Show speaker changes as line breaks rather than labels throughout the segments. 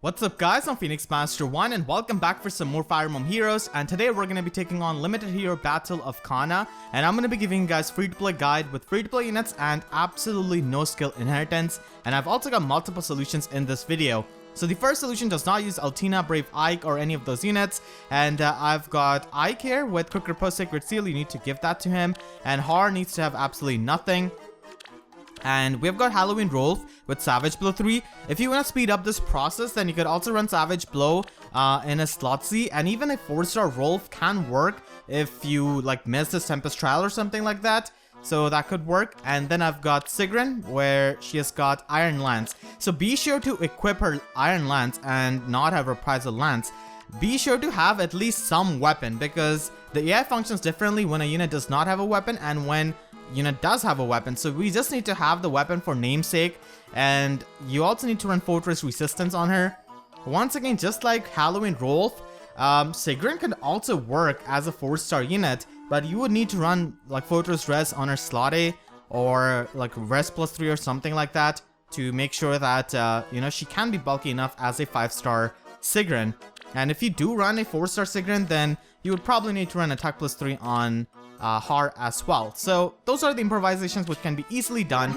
What's up guys, I'm Phoenix Master 1 and welcome back for some more Fire Emblem Heroes, and today we're going to be taking on Limited Hero Battle of Kana, and I'm going to be giving you guys free-to-play guide with free-to-play units and absolutely no skill inheritance, and I've also got multiple solutions in this video. So the first solution does not use Altina, Brave Ike or any of those units, and I've got Ike here with Quick Riposte Sacred Seal. You need to give that to him, and Har needs to have absolutely nothing. And we've got Halloween Rolf with Savage Blow 3. If you want to speed up this process, then you could also run Savage Blow in a slot C, and even a 4-star Rolf can work if you like miss this Tempest Trial or something like that. So that could work. And then I've got Sigrun, where she has got Iron Lance. So be sure to equip her Iron Lance and not have Reprisal Lance. Be sure to have at least some weapon, because the AI functions differently when a unit does not have a weapon and when unit does have a weapon. So we just need to have the weapon for namesake, and you also need to run Fortress Resistance on her. Once again, just like Halloween Rolf, Sigrun can also work as a 4-star unit, but you would need to run like Fortress Res on her slot A or like Res +3 or something like that to make sure that she can be bulky enough as a 5-star Sigrun. And if you do run a 4-star Sigrun, then you would probably need to run Attack +3 on Har as well. So those are the improvisations which can be easily done,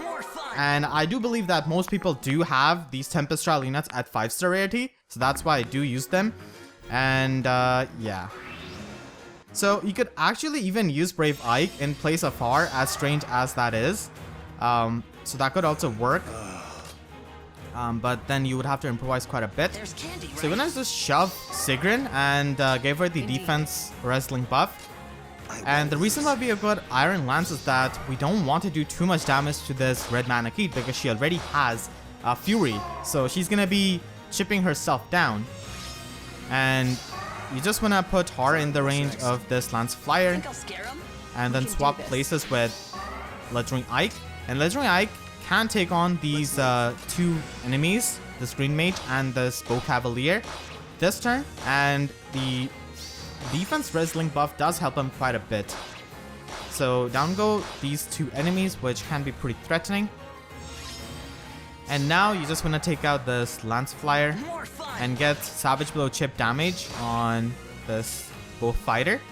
and I do believe that most people do have these Tempest Trial units at 5-star rarity, so that's why I do use them. And yeah, so you could actually even use Brave Ike in place of Har, as strange as that is. So that could also work, but then you would have to improvise quite a bit. So you're gonna just shove Sigrun and give her the defense wrestling buff. And the reason why we have got Iron Lance is that we don't want to do too much damage to this Red Manakete, because she already has Fury. So she's gonna be chipping herself down. And you just wanna put Har in the range of this Lance Flyer, and then swap places with Ledgering Ike. And Ledgering Ike can take on these two enemies, this Green Mage and this Bow Cavalier, this turn, and the defense wrestling buff does help him quite a bit. So down go these two enemies, which can be pretty threatening. And now you just want to take out this Lance Flyer and get Savage Blow chip damage on this Bow Fighter.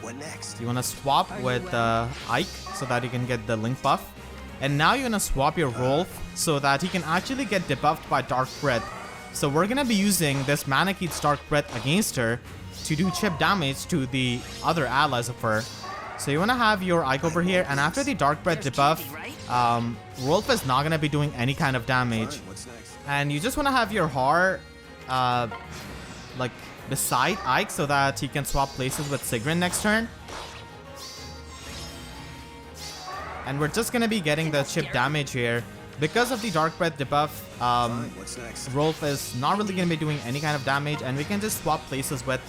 What next?
You want to swap with Ike so that you can get the Link buff. And now you're going to swap your Rolf so that he can actually get debuffed by Dark Breath. So we're going to be using this Manakete's Dark Breath against her to do chip damage to the other allies of her. So you want to have your Ike over here, and after the Dark Breath debuff, Rolf is not going to be doing any kind of damage. And you just want to have your Har like beside Ike so that he can swap places with Sigrun next turn. And we're just going to be getting the chip damage here. Because of the Dark Breath debuff, Rolf is not really going to be doing any kind of damage, and we can just swap places with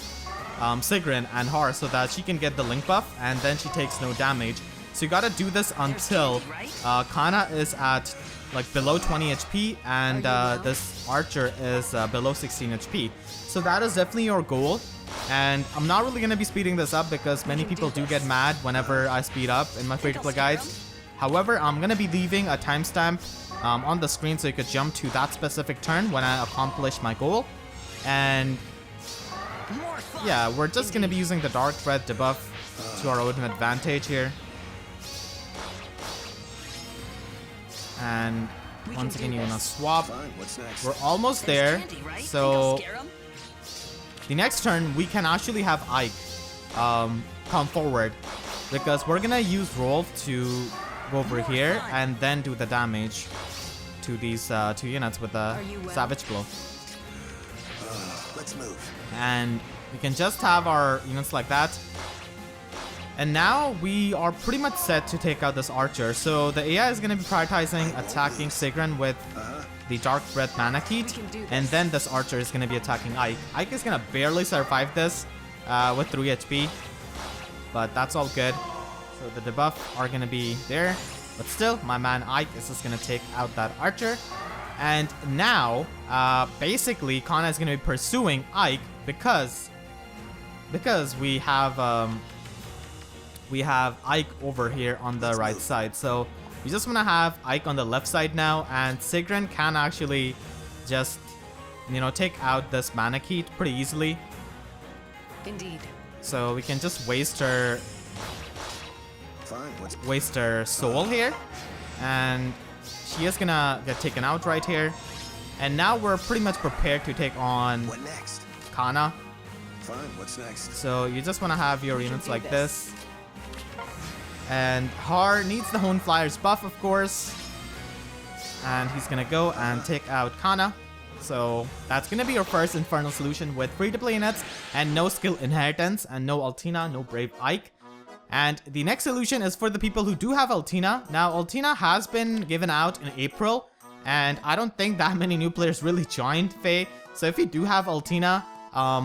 Sigrun and Har so that she can get the Link buff, and then she takes no damage. So you gotta do this until Kana is at like below 20 HP and this Archer is below 16 HP. So that is definitely your goal. And I'm not really gonna be speeding this up because many people do get mad whenever I speed up in my free-to-play guides. However, I'm gonna be leaving a timestamp on the screen so you could jump to that specific turn when I accomplish my goal. And yeah, we're just gonna be using the Dark Breath debuff to our own advantage here. And once again, you wanna swap. We're almost there. So the next turn, we can actually have Ike come forward, because we're gonna use Rolf to go over here and then do the damage to these two units with the Savage Blow.
Let's move.
And we can just have our units like that. And now we are pretty much set to take out this Archer. So the AI is going to be prioritizing attacking Sigrun with the Dark Breath Manakete, and then this Archer is going to be attacking Ike. Ike is going to barely survive this with 3 HP, but that's all good. So the debuff are going to be there, but still my man Ike is just going to take out that Archer. And now basically Kana is going to be pursuing Ike because we have Ike over here on the right side. So we just want to have Ike on the left side now, and Sigrun can actually just you know, take out this Manakete pretty easily.
Indeed.
So we can just waste her soul here. And she is gonna get taken out right here. And now we're pretty much prepared to take on Kana.
Fine, what's next?
So you just want to have your units like this. And Har needs the Hone Flyer's buff, of course. And he's gonna go and take out Kana. So that's gonna be your first Infernal solution with free-to-play units and no skill inheritance and no Altina, no Brave Ike. And the next solution is for the people who do have Altina. Now, Altina has been given out in April, and I don't think that many new players really joined FEH. So if you do have Altina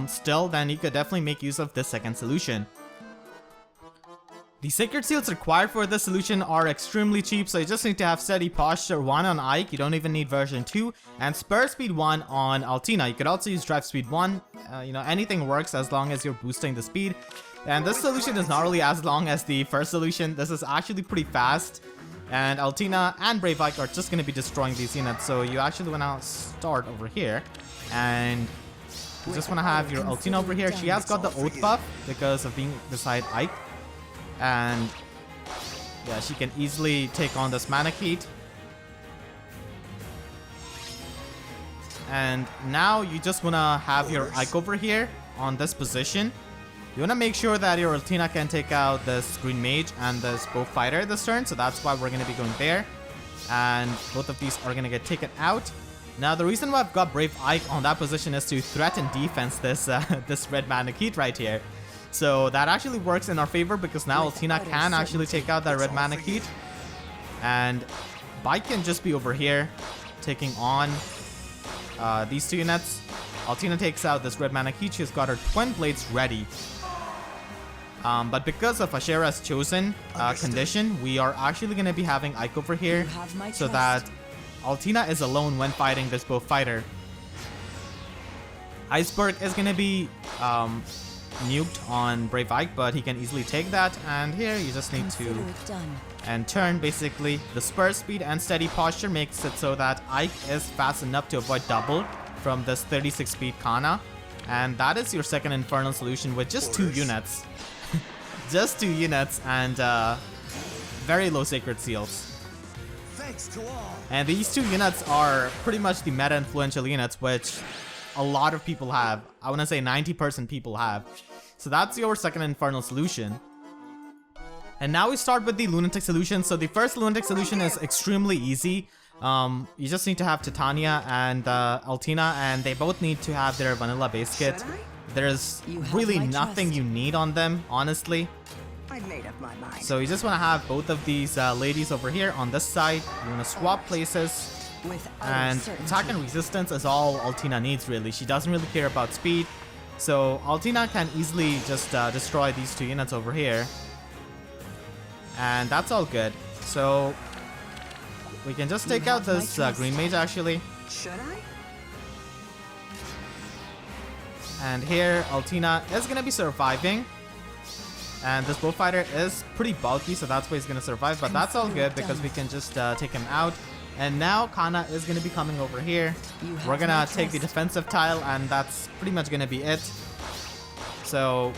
still, then you could definitely make use of this second solution. The Sacred Seals required for this solution are extremely cheap, so you just need to have Steady Posture 1 on Ike, you don't even need version 2, and Spur Speed 1 on Altina. You could also use Drive Speed 1, you know, anything works as long as you're boosting the speed. And this solution is not really as long as the first solution, this is actually pretty fast. And Altina and Brave Ike are just going to be destroying these units, so you actually want to start over here. And you just want to have your Altina over here. She has got the Oath buff because of being beside Ike. And yeah, she can easily take on this Manakete. And now you just want to have your Ike over here on this position. You want to make sure that your Altina can take out this Green Mage and this Bow Fighter this turn. So that's why we're going to be going there. And both of these are going to get taken out. Now, the reason why I've got Brave Ike on that position is to threaten defense this this red Manakete right here. So that actually works in our favor because now Altina can actually take out that red Manakete. And Bike can just be over here taking on these two units. Altina takes out this red Manakete. She's got her Twin Blades ready. But because of Ashera's chosen condition, we are actually going to be having Ike over here so that Altina is alone when fighting this Bow Fighter. Iceberg is going to be nuked on Brave Ike, but he can easily take that. And here you just need to and turn basically. The Spur Speed and Steady Posture makes it so that Ike is fast enough to avoid double from this 36 speed Kana. And that is your second Infernal solution with just 2 units. Just 2 units and very low Sacred Seals.
Thanks to all.
And these 2 units are pretty much the meta influential units, which a lot of people have. I want to say 90% people have. So that's your second Infernal solution. And now we start with the Lunatic solution. So the first Lunatic solution is extremely easy. You just need to have Titania and Altina, and they both need to have their vanilla base kit. There's really nothing you need on them, honestly.
I've made up my mind.
So you just want to have both of these ladies over here on this side. You want to swap places. And attack and resistance is all Altina needs, really. She doesn't really care about speed. So Altina can easily just destroy these 2 units over here. And that's all good. So we can just take out this Green Mage, actually.
Should I?
And here, Altina is going to be surviving. And this Bow Fighter is pretty bulky, so that's why he's going to survive. But that's all good because we can just take him out. And now Kana is going to be coming over here. We're going to take the defensive tile, and that's pretty much going to be it. So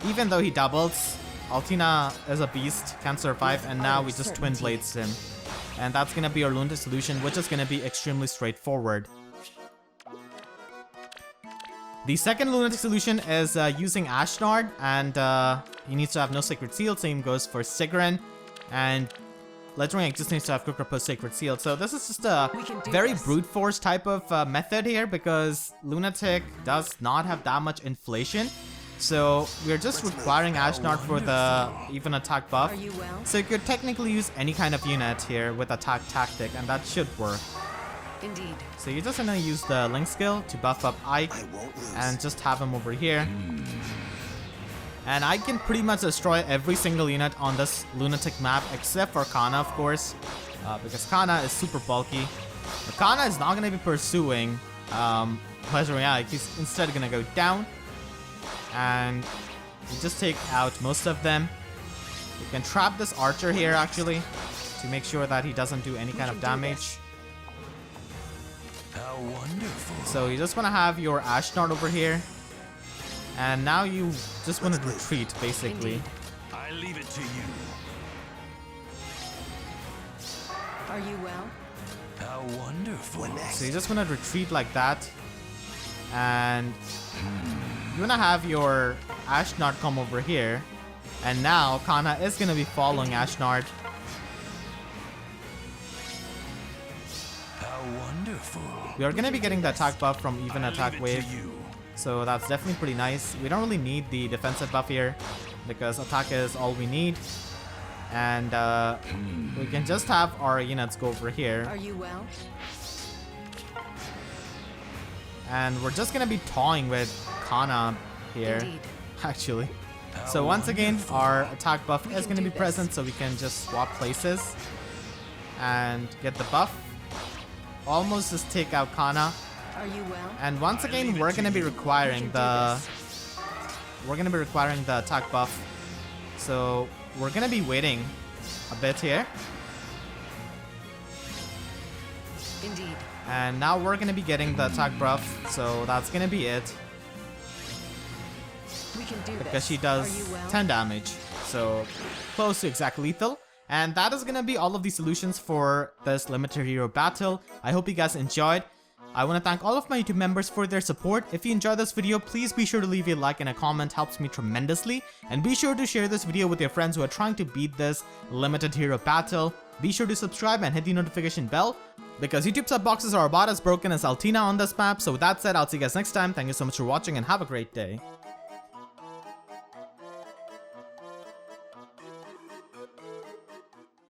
even though he doubles, Altina is a beast, can survive, and now we just Twin Blades him. And that's going to be our Lunatic solution, which is going to be extremely straightforward. The second Lunatic solution is using Ashnard, and he needs to have no Sacred Seal. Same goes for Sigrun, and Legendary just needs to have quick repose Sacred Seal. So this is just a very brute force type of method here because Lunatic does not have that much inflation. So we're just requiring Ashnard for the even attack buff. So you could technically use any kind of unit here with attack tactic, and that should work.
Indeed.
So you're just gonna use the Link skill to buff up Ike and just have him over here. And I can pretty much destroy every single unit on this Lunatic map except for Kana, of course, because Kana is super bulky. But Kana is not going to be pursuing Legendary Ike. He's instead going to go down. And you just take out most of them. You can trap this Archer here, actually, to make sure that he doesn't do any kind of damage.
How wonderful.
So you just want to have your Ashnard over here. And now you just want to retreat, basically.
Indeed.
I leave it to you.
Are you well?
How wonderful. What next?
So you just want to retreat like that. And you want to have your Ashnard come over here. And now Kana is going to be following Ashnard.
How wonderful.
We are going to be getting the attack buff from even
I
attack
leave it
wave.
to you.
So that's definitely pretty nice. We don't really need the defensive buff here because attack is all we need. And we can just have our units go over here.
Are you well?
And we're just going to be toying with Kana here,
Indeed.
actually. So once again, our attack buff is going to be present, so we can just swap places and get the buff. Almost just take out Kana.
Are you well?
And once again, we're going to be requiring the attack buff. So we're going to be waiting a bit here.
Indeed.
And now we're going to be getting the attack buff. So that's going to be it.
We can do this.
Because she does
Are you well?
10 damage. So close to exact lethal. And that is going to be all of the solutions for this limited hero battle. I hope you guys enjoyed. I want to thank all of my YouTube members for their support. If you enjoyed this video, please be sure to leave a like and a comment, helps me tremendously. And be sure to share this video with your friends who are trying to beat this limited hero battle. Be sure to subscribe and hit the notification bell, because YouTube sub boxes are about as broken as Altina on this map. So with that said, I'll see you guys next time. Thank you so much for watching and have a great day.